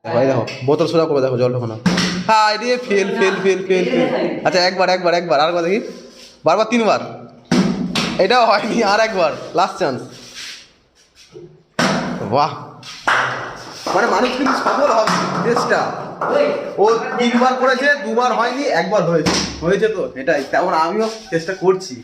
ভাই দেখো বোতল সোজা করে দেখো জলটা না। হ্যাঁ রে fail fail fail fail fail. আচ্ছা একবার একবার একবার আরেকবার দেখি, বারবার তিনবার, এটাও হয়নি, আর একবার লাস্ট চান্স। বাহ, মানে মানুষ কিন্তু সফল হবে চেষ্টা। ও তিনবার করেছে, দুবার হয়নি, একবার হয়েছে, হয়েছে তো এটাই। তেমন আমিও চেষ্টা করছি,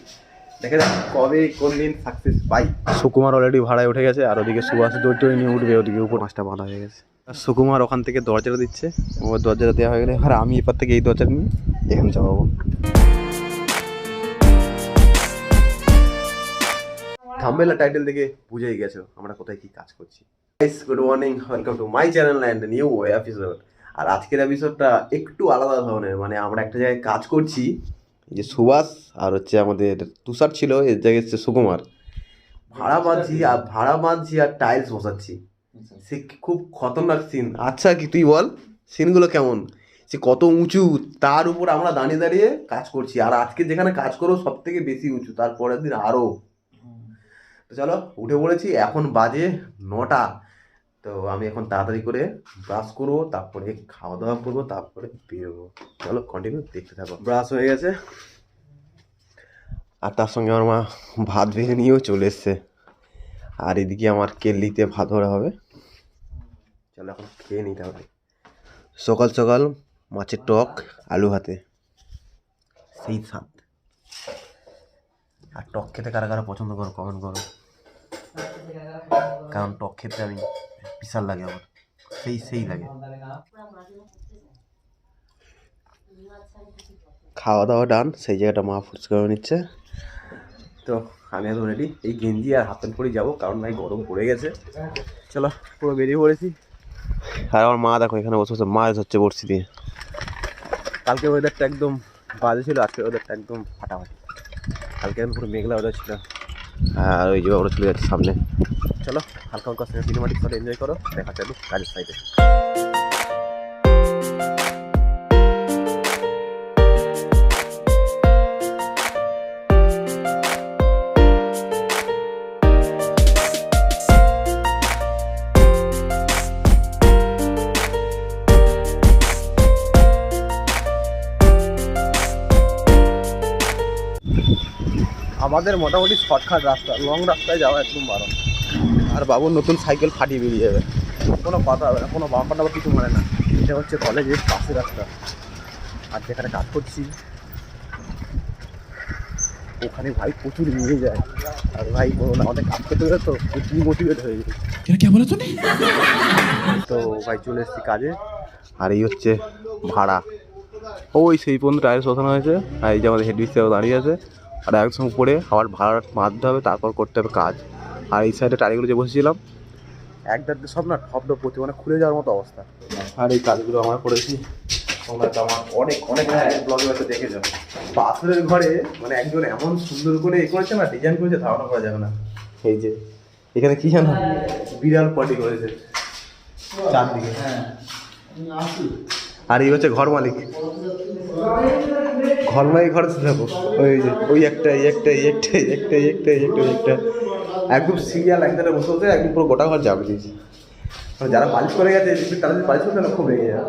দেখে যাক কবে কোন দিন সাকসেস পাই। সুকুমার অলরেডি ভাড়ায় উঠে গেছে, আর ওদিকে সুভাষ দৌড় নিয়ে উঠবে, ওদিকে উপর মাছটা বাঁধা হয়ে গেছে। আর সুকুমার ওখান থেকে দরজাটা দিচ্ছে, ও দরজাটা দেওয়া হয়ে গেলে আর আমি এপার থেকে এই দরজাটা নিয়ে এখানে চাপাবো। থাম্বনেল আর টাইটেল দেখে বুঝেই গেছো আমরা কোথায় কি কাজ করছি। Guys good morning, welcome to my channel and new episode. আর আজকের এপিসোডটা একটু আলাদা ধরনের, মানে আমরা একটা জায়গায় কাজ করছি, এই যে সুভাষ আর হচ্ছে আমাদের তুষার ছিল, এর জায়গায় হচ্ছে সুকুমার। ভাড়া বাঁধছি আর টাইলস বসাচ্ছি। সে খুব খতরনাক সিন। আচ্ছা কি তুই বল সিনগুলো কেমন, সে কত উঁচু, তার উপর আমরা দাঁড়িয়ে দাঁড়িয়ে কাজ করছি। আর আজকে যেখানে কাজ করবো সব থেকে বেশি উঁচু, তারপরের দিন আরও। তো চলো উঠে পড়েছি, এখন বাজে 9টা। তো আমি এখন তাড়াতাড়ি করে ব্রাশ করবো, তারপরে খাওয়া দাওয়া করবো, তারপরে বেরোবো। চলো কন্টিনিউ দেখতে থাকো। ব্রাশ হয়ে গেছে, আর তার সঙ্গে আমার মা ভাত ভেজে নিয়েও চলে এসছে। আর এদিকে আমার কেল্লিতে ভাত ধরা হবে। চলো এখন খেয়ে নিতে হবে। সকাল সকাল মাছের টক আলু ভাতে, সেই স্বাদ। আর টক খেতে কারা কারা পছন্দ করো কমেন্ট করো, কারণ টক খেতে আমি বিশাল লাগে, আমার সেই লাগে। খাওয়া দাওয়া ডান, সেই জায়গাটা মা ফুচকা করে নিচ্ছে। তো আমি এখন রেডি, এই গেঞ্জি আর হাফ প্যান্ট পরেই যাবো, কারণ ভাই গরম পড়ে গেছে। চলো পুরো বেরিয়ে পড়েছি। আর আমার মা দেখো এখানে বসে বসে মাছ হচ্ছে বড়শি দিয়ে। কালকে ওয়েদারটা একদম বাজে ছিল, আজকে ওয়েদারটা একদম ফাটাফাটি। কালকে পুরো মেঘলা ওয়েদার ছিল, আর ওই যে ওরা চলে যাচ্ছে সামনে। চলো হালকা হালকা সিনেমাটিক শট এনজয় করো, দেখা যাবে কাজের সাইডে। আমাদের মোটামুটি শর্টকাট রাস্তা, লং রাস্তায় যাওয়া একদম বারণ। আর বাবুর নতুন সাইকেল ফাটিয়ে বেরিয়ে যাবে, কোনো কথা হবে না, কোনো বাম্পার টাম্পার কিছু মানে না। এটা হচ্ছে কলেজের পাশের রাস্তা, আর যেখানে কাজ করছি ওখানে ভাই প্রচুর নিয়ে যায়। আর ভাই বলো না, আমাদের কাজ করতে গেলে তো ডিমোটিভেট হয়ে যায়। তো ভাই চলে এসেছি কাজে। আর এই হচ্ছে ভাড়া, ওই সেই পর্যন্ত টায়ার বসানো হয়েছে। আর এই যে আমাদের হেড মিস্ত্রি দাঁড়িয়ে আছে, আর একসঙ্গে উপরে আবার ভাড়া মারতে হবে, তারপর করতে হবে কাজ। আর এই সাইডে টালিগুলো যে বসেছিলাম একদার সব না ঠপড পড়ছে, মানে খুলে যাওয়ার মতো অবস্থা। আর এই কাজগুলো আমার করেছি, তোমরা তো আমার অনেক অনেক ব্লগে হয়তো দেখে যাও। পাথরের ঘরে মানে একজন এমন সুন্দর করে এ করেছে না, ডিজাইন করেছে, ধারণা করা যাবে না। এই যে এখানে কি জানো, বিড়াল পটি করেছে চারদিকে। আর এই হচ্ছে ঘর মালিক, ঘর মালিক ঘরে থাকো। ওই যে ওই একটা এই একটা এই একটা এই একটা এই একটা এই একটা এই একটা একদম সিরিয়াল একজনে বসে বসে একদম পুরো গোটা ঘর যাবে দিয়েছে। যারা পালিশ করে গেছে তারা যদি পালিশ করতে না খুব রেগে যায়।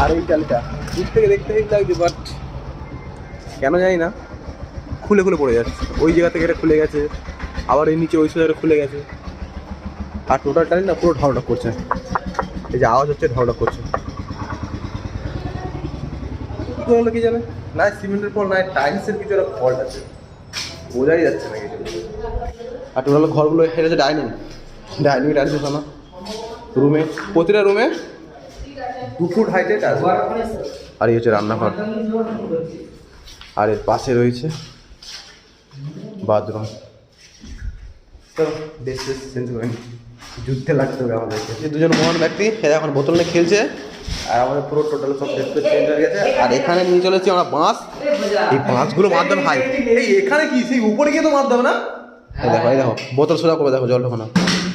আর এই টালিটা দূর থেকে দেখতে দেখতে লাগছে, বাট কেন জানি না খুলে খুলে পড়ে যাচ্ছে। ওই জায়গা থেকে এটা খুলে গেছে, আবার এই নিচে ওই জায়গাটা খুলে গেছে। আর টোটাল টালি না পুরো ঢড়ঢড় করছে, এই যে আওয়াজ হচ্ছে ঢড়ঢড় করছে। হলো কি জানে না, সিমেন্টের পর না টাইলসের কিছু একটা ফল্ট আছে, বোঝাই যাচ্ছে না কিছু। আর টোটাল ঘরগুলো এটা হচ্ছে ডাইনিং টাইলস বসানো। রুমে প্রতিটা রুমে 2 ফুট হাইটে টাইলস। আর এই হচ্ছে রান্নাঘর, আর এর পাশে রয়েছে বাথরুম। তো বেশ চেঞ্জ করেনি, যুদ্ধে লাগতে হবে আমাদেরকে। এই দুজন মহান ব্যক্তি এরা এখন বোতল নিয়ে খেলছে, আর আমাদের পুরো টোটাল সব ডিসপ্লে চেঞ্জ হয়ে গেছে। আর এখানে নিয়ে চলেছি আমরা বাঁশ, এই বাঁশগুলো মারতে হবে ভাই। এই এখানে কি সেই উপরে গিয়ে তো মারতে হবে না? দেখো এই দেখো বোতল সোজা করে দেখো জলটা না।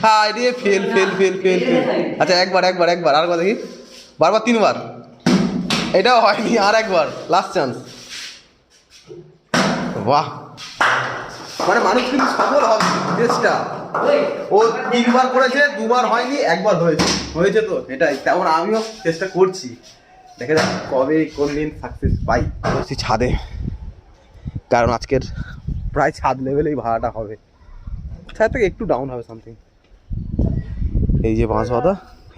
হ্যাঁ রে fail fail fail fail fail. আচ্ছা একবার একবার একবার আরেকবার দেখি, বারবার তিনবার, এটাও হয়নি, আর একবার লাস্ট চান্স। বাহ, মানে মানুষ কিন্তু সফল হবে চেষ্টা। ও 3বার করেছে, 2বার হয়নি, 1বার হয়েছে তো এটাই। তেমন আমিও চেষ্টা করছি, দেখে যাক কবে কোন দিন সাকসেস পাই। বলছি ছাদে, কারণ আজকের প্রায় ছাদ লেভেলেই ভাড়াটা হবে, ছাদ থেকে একটু ডাউন হবে সামথিং। এই যে বাঁশ বাঁধা,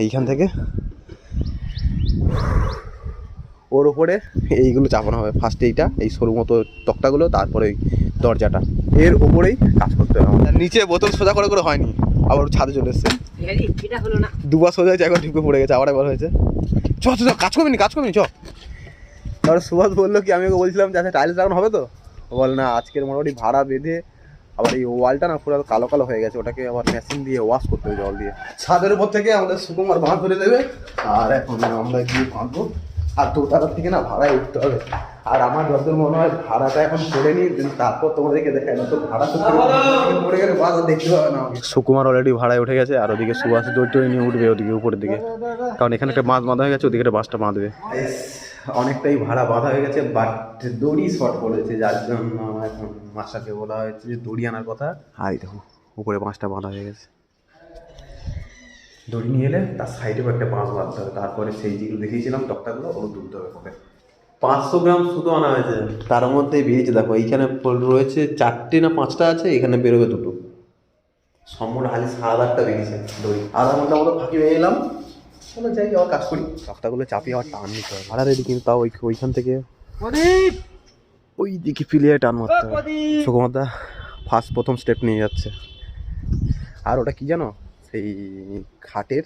এইখান থেকে ওর ওপরে এইগুলো চাপানো হবে। ফার্স্ট এইটা, এই সরু মতো তক্তাগুলো, তারপরে ওই দরজাটা, এর ওপরেই কাজ করতে হবে আমাদের। নিচে বোতল সোজা করে করে হয়নি, আবার ছাদে চলে এসছে। 2বার সোজা হয়েছে, এখন ঢুকে পড়ে গেছে, আবার একবার হয়েছে। চ চ কাজ করবি চ। তারপরে সুভাষ বললো কি, আমি ওকে বলছিলাম যে আচ্ছা টাইলস লাগানো হবে তো, ও বল না আজকের মোটামুটি ভাড়া বেঁধে, আবার এই ওয়ালটা না পুরো কালো কালো হয়ে গেছে, ওটাকে আবার মেশিন দিয়ে ওয়াশ করতে হবে জল দিয়ে। ছাদের উপর থেকে আমাদের সুকুমার বাঁধ ধরে দেবে, আর এখন আমরা গিয়ে বাঁধবো। আর দোতলার থেকে না ভাড়ায় উঠতে হবে। আর আমার যতদূর মনে হয় ভাড়াটা এখন করে নিই, তারপর তোমাদেরকে দেখাই, না তো ভাড়া পড়ে গেলে বাজার দেখতে পাবে না। সুকুমার অলরেডি ভাড়ায় উঠে গেছে, আর ওদিকে সুভাষ দৌড় নিয়ে উঠবে ওদিকে উপরের দিকে, কারণ এখানে একটা বাঁধ বাঁধা হয়ে গেছে, ওদিকে একটা বাঁশটা বাঁধবে। অনেকটাই ভাড়া বাঁধা হয়ে গেছে, বাট দড়ি শর্ট পড়েছে, যার জন্য এখন মাস্টারকে বলা হয়েছে যে দড়ি আনার কথা। আর দেখো উপরে বাঁশটা বাঁধা হয়ে গেছে, দড়ি নিয়ে এলে তার সাইডেও একটা বাঁশ বাঁধতে হবে, তারপরে সেই যেগুলো দেখিয়েছিলাম তক্তাগুলো ওগুলো তুলতে হবে পরে। 500 গ্রাম সুতো আনা হয়েছে, তার মধ্যে বেরিয়েছে দেখো, এইখানে রয়েছে 4টে না 5টা আছে, এখানে বেরোবে 2টো, সম্পূর্ণ খালি 7,500টা বেরিয়েছে দড়ি। আধা ঘন্টা মতো ফাঁকি হয়ে এলাম, চলো যাই আবার কাজ করি। তক্তাগুলো চাপিয়ে আবার টান নিতে হবে, ভাড়া রেডি, কিন্তু তাও ওইখান থেকে ওই দিকে ফিলিয়ে টান মারতে হবে। সুকুমারদা প্রথম স্টেপ নিয়ে যাচ্ছে। আর ওটা কি জানো, সেই খাটের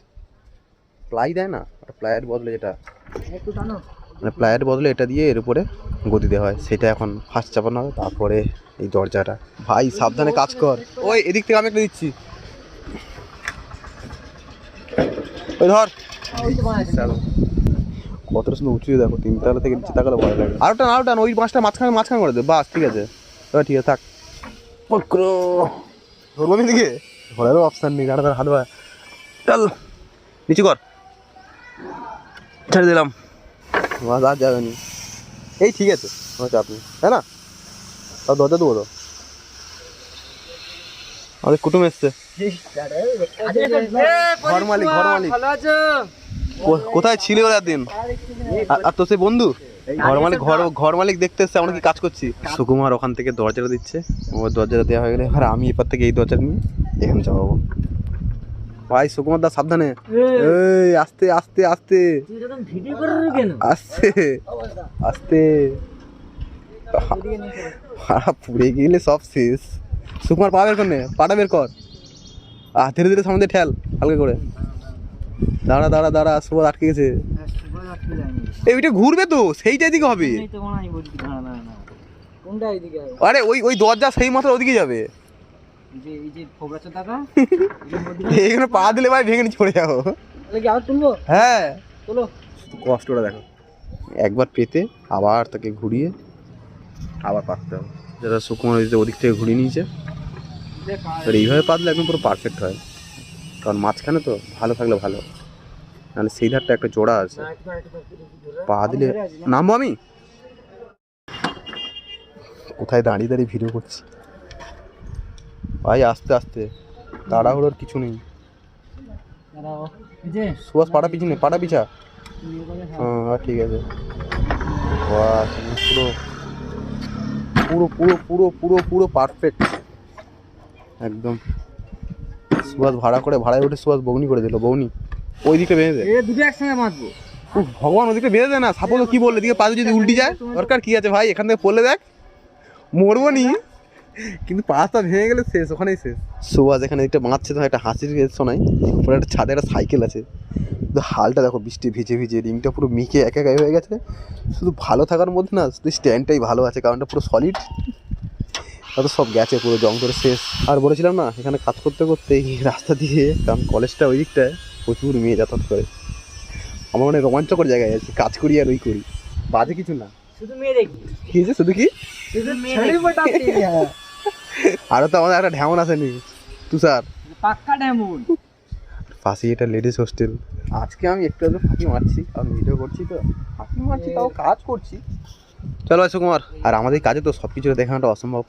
প্লাই দেয় না, ওটা প্লাইয়ের বদলে যেটা, মানে প্লাইয়ের বদলে এটা দিয়ে এর উপরে গদি দেওয়া হয়, সেটা এখন ফার্স্ট চাপানো হবে। তারপরে এই দরজাটা, ভাই সাবধানে কাজ কর। ওই এদিক থেকে আমি একটা দিচ্ছি, ওই ধর। কতটা সুন্দর উঁচু দেখো, 3 তলা থেকে নিচে তাকালে ভয় লাগে। আরো টান, ওই মাছটা মাঝখানে করে দে, বাস ঠিক আছে। ঠিক আছে থাক, ধরবো দিকে ঘোরারও অপশান নেই, গাড়া হাত ভয়। চল নিচু কর, ছেড়ে দিলাম, মাছ আর যাবে নি। এই ঠিক আছে, কোনো চাপ নেই, তাই না? তাও দরজা দেবো তো, আমাদের কুটুম এসছে। ঘর মালিক কোথায় ছিলে ওরা দিন? আর তো সে বন্ধু ঘর মালিক দেখতে এসছে, আমরা কি কাজ করছি। সুকুমার ওখান থেকে দরজাটা দিচ্ছে, ওর দরজাটা দেওয়া হয়ে গেলে আর আমি এপার থেকে এই দরজা নিয়ে এখানে চাপাবো। ভাই সুকুমার দা সাবধানে, এই আস্তে আস্তে আস্তে আস্তে আস্তে, পুড়ে গেলে সব শেষ। সুকুমার পা বের কর, পাটা বের কর, ধীরে ধীরে সামনে ঠেল, হালকা করে। দাঁড়া, সুভাষ আটকে গেছে। এই ওইটা ঘুরবে তো, সেইটা এদিকে হবে। আরে ওই দরজা সেই মাত্র ওদিকে যাবে, এখানে পা দিলে ভাই ভেঙে নিয়ে চলে যাবো। হ্যাঁ কষ্টটা দেখো, একবার পেতে আবার তাকে ঘুরিয়ে আবার পাততে হবে। যেটা সুকুমার ওদিক থেকে ঘুরিয়ে নিয়েছে, এইভাবে পাতলে একদম পুরো পারফেক্ট হয়, কারণ মাঝখানে তো ভালো থাকলে ভালো, নাহলে সেই ধারটা একটা জোড়া আছে, পা দিলে নামবো। আমি কোথায় দাঁড়িয়ে ভিডিও করছি ভাই, আস্তে আস্তে, তাড়াহুড়োর কিছু নেই। সুভাষ পাটা পিছনে, পাটা পিছা। হ্যাঁ ঠিক আছে, পুরো পুরো পুরো পুরো পুরো পারফেক্ট একদম। সুভাষ ভাড়ায় উঠে সুভাষ বগনি করে দিল, বগনি ওই দিকে বেঁধে দেয়, দুটো একসঙ্গে বাঁধবো। ভগবান ওদিকে বেঁধে দেয় না, সাপোজ কি বললে, এদিকে পা যদি উল্টি যায় দরকার কি আছে ভাই, এখান থেকে পড়লে দেখ মরবো নি, কিন্তু পাটা ভেঙে গেলে শেষ, ওখানেই শেষ। সুভাষ এখানে একটা বাঁধছে তো, একটা হাসির শোনাই, উপরে একটা ছাদে একটা সাইকেল আছে, হালটা দেখো বৃষ্টি ভিজে রিংটা পুরো মিকে একাই হয়ে গেছে। শুধু ভালো থাকার মধ্যে না, শুধু স্ট্যান্ডটাই ভালো আছে, কারণটা পুরো সলিড, তো সব গেছে পুরো জং করে শেষ। আর বলেছিলাম না, এখানে কাজ করতে করতে এই রাস্তা দিয়ে, কারণ কলেজটা ওই দিকটায় প্রচুর মেয়ে যাতায়াত করে, আমার মানে রোমাঞ্চকর জায়গায় আছে, কাজ করি আর ওই করি, বাজে কিছু না, শুধু মেয়ে দেখি। কি হয়েছে শুধু কি? আরো তো আমাদের একটা ঢেমন আসেনি, তুষার পাক্কা ঢেমন। পাশেই এটা লেডিস হোস্টেল। আজকে আমি একটু ফাঁকি মারছি, কারণ ভিডিও করছি তো ফাঁকি মারছি, তাও কাজ করছি। চলো সুকুমার, আর আমাদের কাজে তো সব কিছু দেখানোটা অসম্ভব,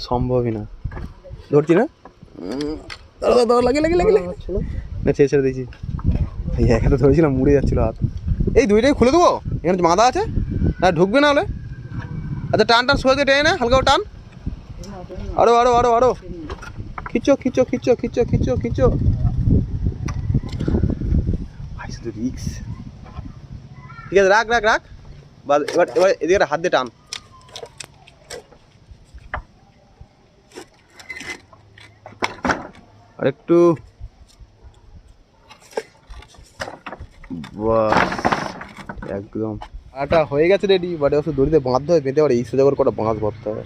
সম্ভবই না। ধরছি না, লাগে লাগে লাগে না, ছেড়ে ছেড়ে দিয়েছি। এই এখানে ধরেছিলাম, মুড়ে যাচ্ছিল হাত। এই দুইটাই খুলে দেবো, এখানে বাঁধা আছে না, ঢুকবে না হলে। আচ্ছা টান টান সোজা টেনে না, হালকা টান, আরো আরো আরো আরো খিচো খিচো খিচো খিচো খিচো খিচো। ভাই শুধু রিক্স। ঠিক আছে, রাখ রাখ রাখ। এবার এবার এদিকে হাত দিয়ে টান। আর একটু, একদম আটা হয়ে গেছে রেডি। বাট ওষুধ দড়িতে বাঁধতে হয়, বেঁধে আবার এই সোজা করে কটা বাঁধ বাঁধতে হবে।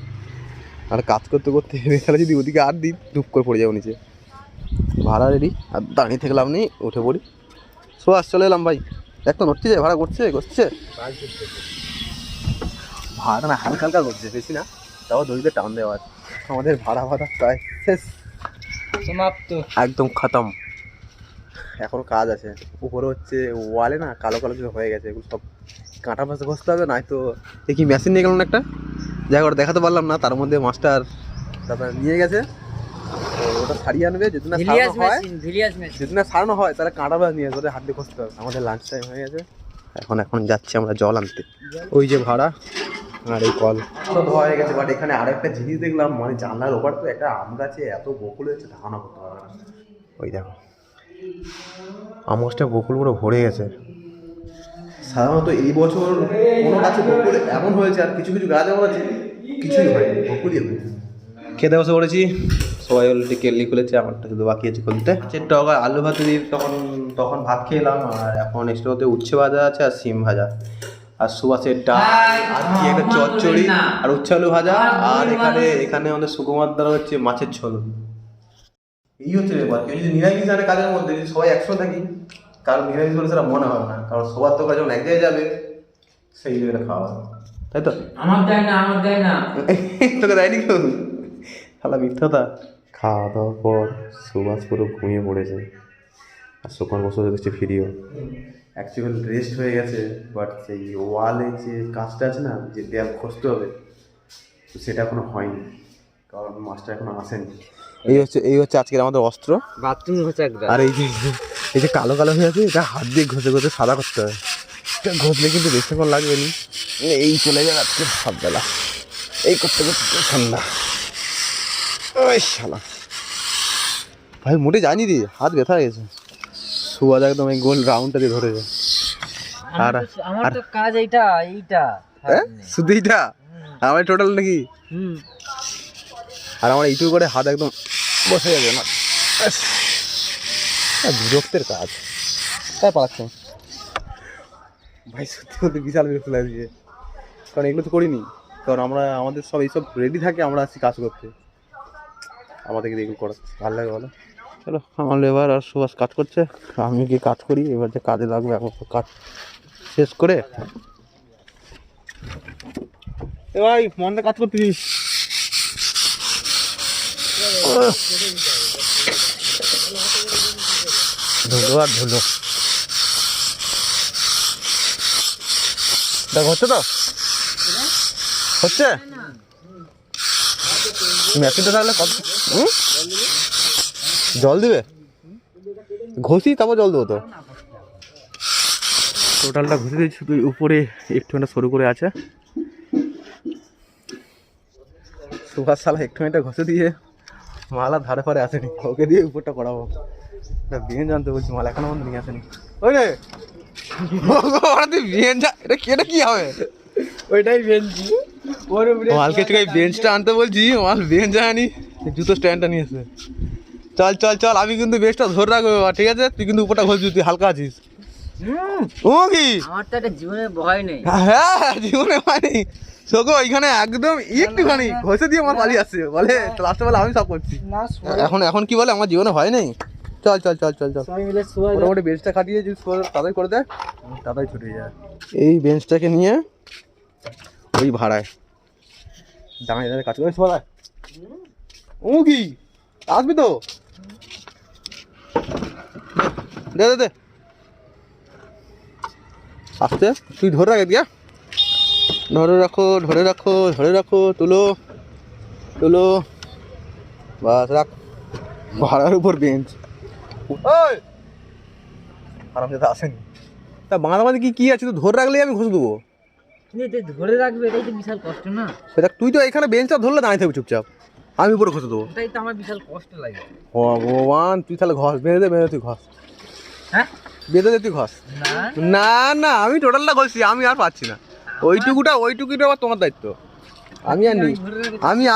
আর কাজ করতে করতে তাহলে যদি ওদিকে আর দিই, ডুব করে পড়ে যাবো নিচে। ভাড়া রেডি, আর দাঁড়িয়ে থেকে লাভ নেই, উঠে পড়ি। সোয়াস চলে এলাম ভাই। এক তো নড়ছে, ভাড়া করছে করছে, ভাড়া না হালকা হালকা করছে, বেশি না। তাও দড়িতে টান দেওয়া আছে। আমাদের ভাড়া ভাড়া প্রায় শেষ, সমাপ্ত, একদম খতম। এখনো কাজ আছে। উপরে হচ্ছে ওয়ালে না কালো কালো কিছু হয়ে গেছে, এগুলো সব কাঁটা পাশে ঘষতে হবে। নয় তো কি মেশিন নিয়ে গেল না একটা, যাই হোক দেখাতে পারলাম না। তার মধ্যে মাস্টার তারপরে নিয়ে গেছে, ওটা সারিয়ে আনবে। যদি না সারানো হয়, যদি না সারানো হয় তাহলে কাঁটা পাশ নিয়ে ওদের হাত দিয়ে ঘষতে হবে। আমাদের লাঞ্চ টাইম হয়ে গেছে, এখন যাচ্ছি আমরা জল আনতে। ওই যে ভাড়া আর এই কল সব ধোয়া হয়ে গেছে। বাট এখানে আরেকটা জিনিস দেখলাম, মানে জানলার ওপর তো একটা আম গাছে এত বকুল হয়েছে, ধারণা করতে পারবে না। ওই দেখো আম গাছটা বকুল পুরো ভরে গেছে। সাধারণত এই বছর কোনো গাছে বকুল এমন হয়েছে, আর কিছু কিছু গাছ এমন আছে কিছুই হয়নি, বকুলই হয়েছে। খেতে বসে পড়েছি, সবাই অলরেডি কেটলি খুলেছে, আমারটা শুধু বাকি আছে খুলতে। টক আলু ভাতে দিয়ে তখন ভাত খেলাম। আর এখন এক্সট্রা হতে উচ্ছে ভাজা আছে, আর সিম ভাজা, আর সুবাসের ডাল, আর কি একটা চচ্চড়ি, আর উচ্ছে আলু ভাজা। আর এখানে আমাদের সুকুমার দ্বারা হচ্ছে মাছের ঝোল। এই হচ্ছে ব্যাপার। কেউ যদি নিরামিষ জানে কাজের মধ্যে, যদি সবাই একশো থাকি, কারণ নিরামিষ বলে সেটা মনে হবে না। কারণ সবার তো যখন এক জায়গায় যাবে, সেই জায়গাটা খাওয়া হবে, তাই তো? আমার দেয় না তোকে দেয়নি কেউ, খালা মিথ্যাটা। খাওয়া দাওয়ার পর সুবাস পুরো ঘুমিয়ে পড়েছে, আর সুকুমার বসে দেখছে ভিডিও। অ্যাকচুয়াল রেস্ট হয়ে গেছে, বাট সেই ওয়ালে যে কাজটা আছে না, যে দেয়াল ঘষতে হবে, তো সেটা এখনো হয়নি, কারণ মাস্টার এখনো আসেনি। এই হচ্ছে আজকের আমাদের অস্ত্র, বাথরুম হচ্ছে একদম। আর এই যে কালো কালো হয়ে আছে, এটা হাত দিয়ে ঘষে ঘষে সাদা করতে হবে। এটা ঘষলে কিন্তু বেশিক্ষণ লাগবে নি, এই চলে যাবে আজকে সববেলা। এই করতে করতে ঠান্ডা। ওই শালা ভাই মোটে জানি রে, হাত ব্যথা হয়ে গেছে। সুবাদ একদম এই গোল রাউন্ডটা দিয়ে ধরেছে। আমার তো কাজ এইটা শুধু এইটা আমার টোটাল নাকি? আর আমার এইটুকু করে হাত একদম বসে যাবে না। বিরক্তের কাজ, তাই পাচ্ছ ভাই। সত্যি বলতে বিশাল বিরক্ত লাগছে, কারণ এগুলো তো করিনি। কারণ আমাদের সব এইসব রেডি থাকে, আমরা আসছি কাজ করতে, আমাদেরকে এগুলো করা ভালো লাগে বলো। চলো, আমার লেবার আর সুভাষ কাজ করছে, আমি গিয়ে কাজ করি। এবার যে কাজে লাগবে এখন কাজ শেষ করে। এ ভাই মনটা কাজ করতেছিস? ধুলো আর ধুলো, দেখ হচ্ছে তো, হচ্ছে মেশিনটা থাকলে কত জল দিবে, ঘষি তারপর জল দেবো তো। টোটালটা ঘষে দিয়েছি, শুধু উপরে একটুখানি সরু করে আছে। সুভাষ শালা একটুখানিটা ঘষে দিয়ে মালা ধারে ফারে আসেনি, ওকে দিয়ে উপরটা করাবো। না বিরিয়ানি জানতে বলছি, মাল এখনো মধ্যে নিয়ে আসেনি। ওই রে তুই বিরিয়ানি এটা কি হবে? ওইটাই বেঞ্চি, মালকে একটু বেঞ্চটা আনতে বলছি, মাল বেঞ্চ আনি, জুতো স্ট্যান্ডটা নিয়ে এসে। চল চল চল, আমি কিন্তু বেঞ্চটা ধরে রাখবো, ঠিক আছে? তুই কিন্তু উপরটা ঘষবি, তুই হালকা আছিস। ও কি আমার তো একটা জীবনের ভয় নেই। হ্যাঁ জীবনে ভয় নেই। শোকো ওইখানে একদম একটুখানি ঘষে দিয়ে আমার পালিয়ে আসছে, বলে লাস্টে বলে আমি সব করছি। এখন কি বলে আমার জীবনে ভয় নেই। চল চল চল চল চল, মোটামুটি বেঞ্চটা খাটিয়ে যদি তাড়াতাড়ি করে দেয়, তাড়াতাড়ি ছুটে যায়। এই বেঞ্চটাকে নিয়ে ওই ভাড়ায় দাঁড়িয়ে দাঁড়িয়ে কাজ করে সবাই। ও কি আসবি তো? দে দে দে আসতে, তুই ধরে রাখ দিয়া, ধরে রাখো ধরে রাখো ধরে রাখো, তুলো চলো বাস রাখ ভাড়ার উপর বেঞ্চ আরামদাদা আসেনি তা বাঁধাবাঁধি কি আছে তো ধরে রাখলেই আমি ঘুষ দেবো ধরে রাখবে এটাই তো বিশাল কষ্ট না সেটা তুই তো এখানে বেঞ্চটা ধরলে দাঁড়িয়ে থাকবি চুপচাপ আমি উপরে ঘষে দেবো এটাই তো আমার বিশাল কষ্ট লাগে ভগবান তুই তাহলে ঘষ বেঁধে বেঁধে তুই ঘষ হ্যাঁ বেঁধে দে তুই ঘষ না না না আমি টোটালটা ঘষছি আমি আর পাচ্ছি না ওইটুকুটা আবার তোমার দায়িত্ব আমি আর নেই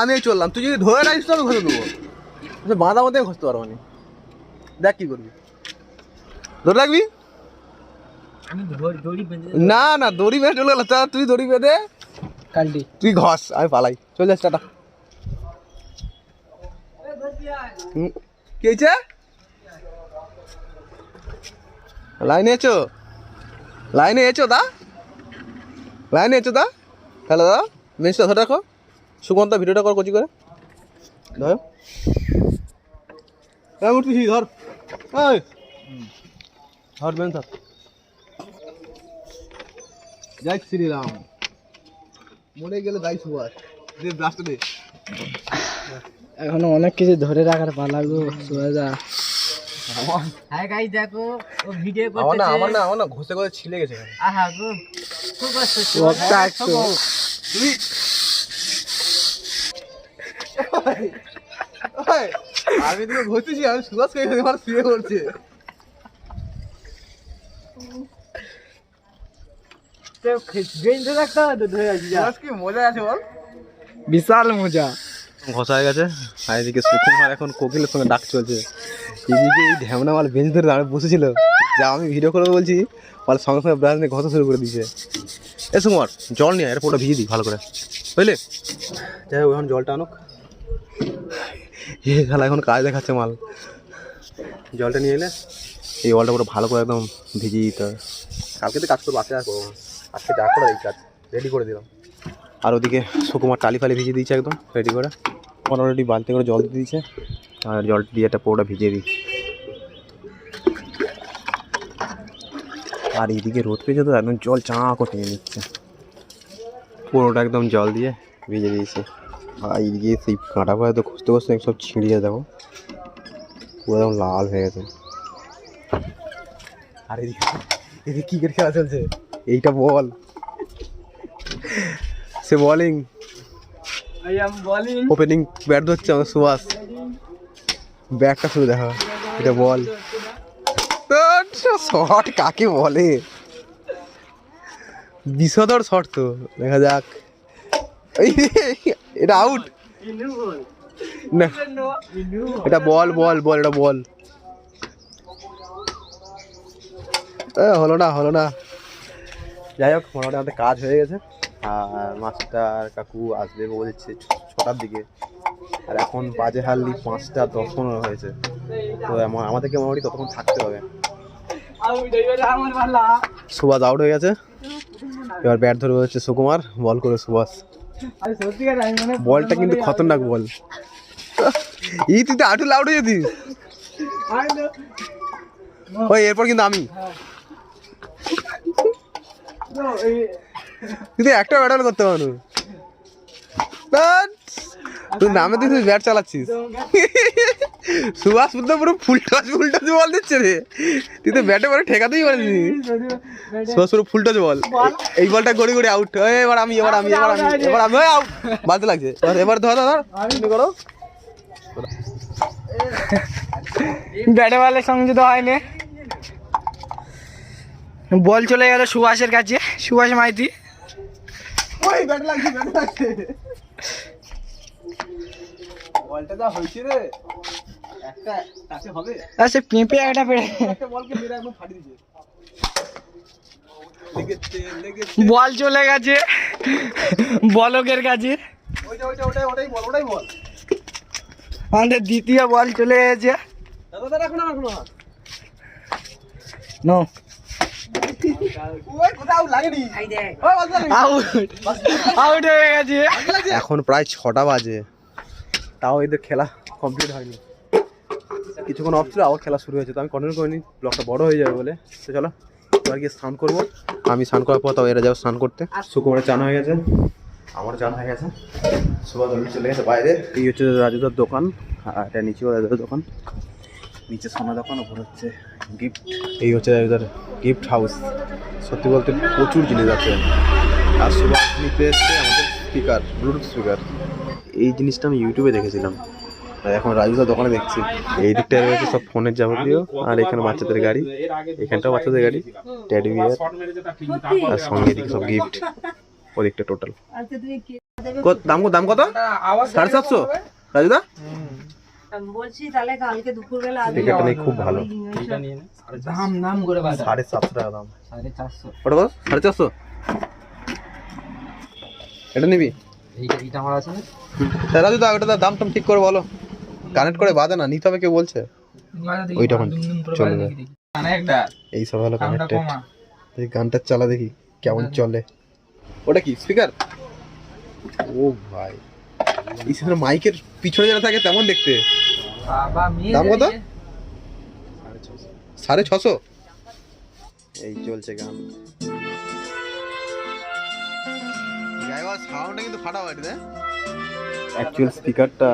আমি চললাম তুই যদি ধরে রাখিস তো আমি ঘষে দেবো বাঁধা মধ্যে ঘষতে পারবো না দেখ কি করবি ধরে রাখবি আমি দড়ি বেঁধে না না দড়ি বেঁধে চলে গেল তা তুই দড়ি বেঁধে কালটি তুই ঘষ আমি পালাই চলে যাস টাটা কি হয়েছে লাইনে এছো দা তাহলে দাদা বেঞ্চটা ধরে রাখো সুগন্ধা ভিডিওটা কর কচি করে ধর উঠতেছি ধর ধর বেঞ্চ ধর জয় শ্রীরাম মরে গেলে যাই সুভাষ দে ব্লাস্ট দে এখনো অনেক কিছু ধরে রাখার পালা গো সুরাজা হ্যাঁ গাইস দেখো ও ভিডিও করতেছে আমার না ঘষে ঘষে ছিলে গেছে আহা গো খুব কষ্ট তুই আমি তোকে ঘষতেছি আমি সুভাষ কে আমার শুয়ে পড়ছে কি মজা আছে বল বিশাল মজা ঘষা হয়ে গেছে আর এদিকে সুকুমার এখন কোকিলের সঙ্গে ডাক চলছে এদিকে এই ঢ্যামনা মাল বেঞ্চ ধরে দাঁড়িয়ে বসেছিল যা আমি ভিডিও করে বলছি মাল সঙ্গে সঙ্গে ব্রাশ নিয়ে ঘষা শুরু করে দিয়েছে এ সুকুমার জল নিয়ে এটা পুরোটা ভিজে দিই ভালো করে বুঝলি যাই হোক এখন জলটা আনুক খেলা এখন কাজ দেখাচ্ছে মাল জলটা নিয়ে এলে এই জলটা পুরো ভালো করে একদম ভিজিয়ে দিতে হবে কালকে তো কাজ করবো আজকে আর করবো আজকে যা করে এই কাজ রেডি করে দিলাম আর ওদিকে সুকুমার টালি ফালি ভিজিয়ে দিয়েছে একদম রেডি করে অলরেডি বালতি করে জল দিয়ে দিয়েছে আর জল দিয়ে একটা পুরোটা ভিজিয়ে দিই আর এইদিকে রোদ পেয়েছে তো একদম জল চাঁ করে টেনে নিচ্ছে পুরোটা একদম জল দিয়ে ভিজে দিয়েছে আর এইদিকে সেই কাঁটা পায়ে তো খুঁজতে খুঁজতে সব ছিঁড়িয়ে দেখো পুরো একদম লাল হয়ে গেছে আর এদিকে ক্রিকেট খেলা চলছে এইটা বল সে বোলিং ওপেনিং ব্যাট ধরছে আমার সুভাষ ব্যাটটা শুরু দেখা এটা বল শট কাকে বলে বিষধর শট তো দেখা যাক এটা আউট না এটা বল এটা বল হলো না যাই হোক মোটামুটি আমাদের কাজ হয়ে গেছে আর মাস্টার কাকু আসবে বলছে 6টার দিকে আর এখন বাজে হারলি 5:10 হয়েছে তো আমাদেরকে মোটামুটি ততক্ষণ থাকতে হবে সুভাষ আউট হয়ে গেছে এবার ব্যাট ধরবে হচ্ছে সুকুমার বল করে সুভাষ বলটা কিন্তু খতরনাক বল তুই তো আউট হয়ে যেতিস ওই এরপর কিন্তু আমি তুই একটা ব্যাটার করতে পারো তুই নামে তুই ব্যাট চালাচ্ছিস সুভাষ বুদ্ধ পুরো ফুলটাচ বল দিচ্ছে রে তুই তো ব্যাটে পরে ঠেকাতেই পারিস সুভাষ পুরো ফুলটাচ বল এই বলটা গড়ি গড়ি আউট এবার আমি আউট বাজতে লাগছে এবার ধর করো ব্যাটে বলের সঙ্গে তো হয়নি বল চলে গেল সুভাষের কাছে সুভাষ মাইতি বলটা যা হয়েছে রে একটা কাছে হবে আচ্ছা পেঁপে একটা পেড়ে বলকে মেরে একদম ফাটি দিয়েছে বল চলে গেছে বলকের কাছে ওটাই বল আমাদের দ্বিতীয় বল চলে গেছে নো আউট হয়ে গেছে এখন প্রায় 6টা বাজে তাও এদের খেলা কমপ্লিট হয়নি কিছুক্ষণ অফ ছিল আবার খেলা শুরু হয়েছে তো আমি কন্টিনিউ করিনি ব্লগটা বড় হয়ে যাবে বলে তো চলো এবার গিয়ে স্নান করবো আমি স্নান করার পর তাও এরা যাবো স্নান করতে সুকুমারের চান হয়ে গেছে আমার চান হয়ে গেছে, সুবাদ চলে গেছে বাইরে। এই হচ্ছে রাজুদার দোকান, আর এটা নিচেও রাজুদার দোকান, নিচে সোনা দোকান, ওপর হচ্ছে গিফট। এই হচ্ছে রাজুদার গিফট হাউস। সত্যি বলতে প্রচুর জিনিস আছে। আর সুবাদ নিতে এসছে আমাদের স্পিকার, ব্লুটুথ স্পিকার। এই জিনিসটা আমি ইউটিউবে দেখেছিলাম, আর এখন রাজুদার দোকানে দেখছি। এই দিকটায় রয়েছে সব ফোনের যাবতীয়, আর এখানে বাচ্চাদের গাড়ি, এখানটাও বাচ্চাদের গাড়ি, টেডি বিয়ার, আর সঙ্গে এদিকে সব গিফট। ওদিকটা টোটাল দাম কত? 750 রাজুদা। বলছি তাহলে কালকে দুপুরবেলা টিকিটটা নেই, খুব ভালো। দাম করে 750 টাকা দাম। 450 ওটা কত? 450। এটা নিবি? এইটা আমার আছে না। রাজুদা ওটা দাম টাম ঠিক করে বলো, কানেক্ট করে বাজে না, নিতে হবে কেউ বলছে। ওইটা চলবে এই সব হলো কানেক্টেড। এই গানটা চালা দেখি কেমন চলে। ওটা কি স্পিকার? ও ভাই, এই সামনে মাইকের পিছনে যেটা থাকে তেমন দেখতে। দাম কত? 650। এই চলছে গান। সাউন্ডটা কিন্তু ফাটাফাটি দেয়। অ্যাকচুয়াল স্পিকারটা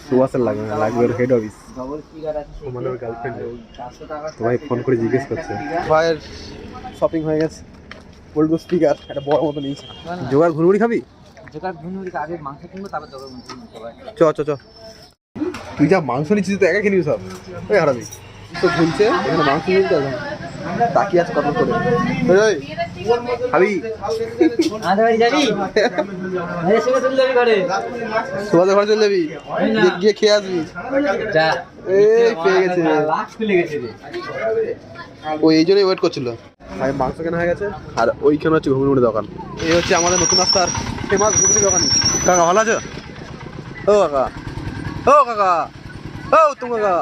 সুয়াসের লাগবে না, লাগবে ওর হেড অফিস। ডবল স্পিকার আছে মানে ওর গার্লফ্রেন্ড। 400 টাকা। তো ভাই ফোন করে জিজ্ঞেস করছে, ভাইয়ের শপিং হয়ে গেছে, বলবো স্পিকার একটা বড় মতো নিয়েছে। জোগাড় ঘুরঘুরি খাবি? যেটা ঘুনুরি আগে মাংস কিনবো, তারপর জোগাড় সবাই। চ তুই যা মাংস নিচ্ছিস তো একা কিনবি সব। ওই হারাবি তো ঝুলছে এখানে মাংস নিতে এখন তাকিয়ে আছে কত করে। ওই খাবি? আমাদের বাড়ি যাবি? আরে সঙ্গে চলে যাবি ঘরে। সুবাদের ঘরে চলে যাবি, গিয়ে খেয়ে আসবি। যা এই পেয়ে গেছে, লাখ খুলে গেছে রে। ওই এই জন্যই ওয়েট করছিল। ভাই মাংস কেনা হয়ে গেছে, আর ওইখানে হচ্ছে ঘুগনি দোকান। এই হচ্ছে আমাদের নতুন রাস্তার ফেমাস ঘুগনি দোকানি। কাকা ভালো আছো? ও কাকা, ও কাকা, ও তুমি কাকা।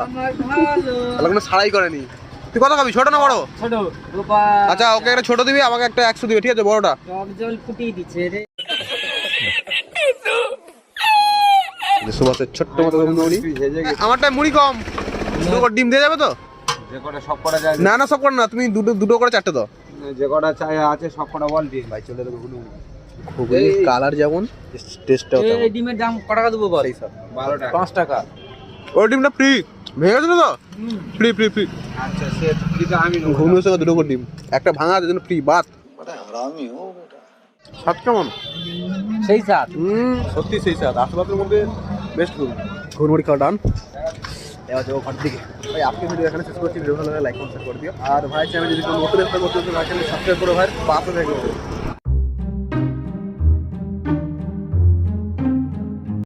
তাহলে কোনো সারাই করেনি। তুই কত খাবি, ছোট না বড়? ছোট গোপাল। আচ্ছা ওকে একটা ছোট দিবি, আমাকে একটা 100 দিবি, ঠিক আছে? বড়টা টক জল ফুটিয়ে দিচ্ছে রে। সুভাষের ছোট্ট মতো মুড়ি। আমারটা মুড়ি কম, দুটো করে ডিম দিয়ে যাবে তো? যে কটা সব কটা যায় না সব করে না, তুমি দুটো করে 4টে দাও। যে কটা চাই আছে সব কটা বল দিন ভাই চলে যাবে ঘুগনি। কালার যেমন, টেস্টটাও তেমন। এই ডিমের দাম কত টাকা দেবো বল? সেই সব 12 টাকা 5 টাকা। ওই ডিমটা ফ্রি ভেঙে গেছিল তো? ফ্রি আচ্ছা সে দিতে আমি নেবো। ঘুগনির সঙ্গে দুটো করে ডিম, একটা ভাঙা আছে জন্য ফ্রি। বাত স্বাদ কেমন? সেই সাত। সত্যি সেই স্বাদ, আশীর্বাদের মধ্যে বেস্ট ঘুরমুড়ি খাওয়া ডান। এবার যাবো ঘর দিকে। ভাই আজকে ভিডিও এখানে শেষ করছি। ভিডিও ভালো লাগে লাইক কমেন্ট করে দিও। আর ভাই চ্যানেল যদি কোনো নতুন একটা করতে ভাই চ্যানেল সাবস্ক্রাইব করো ভাই, পাশে থাকবে।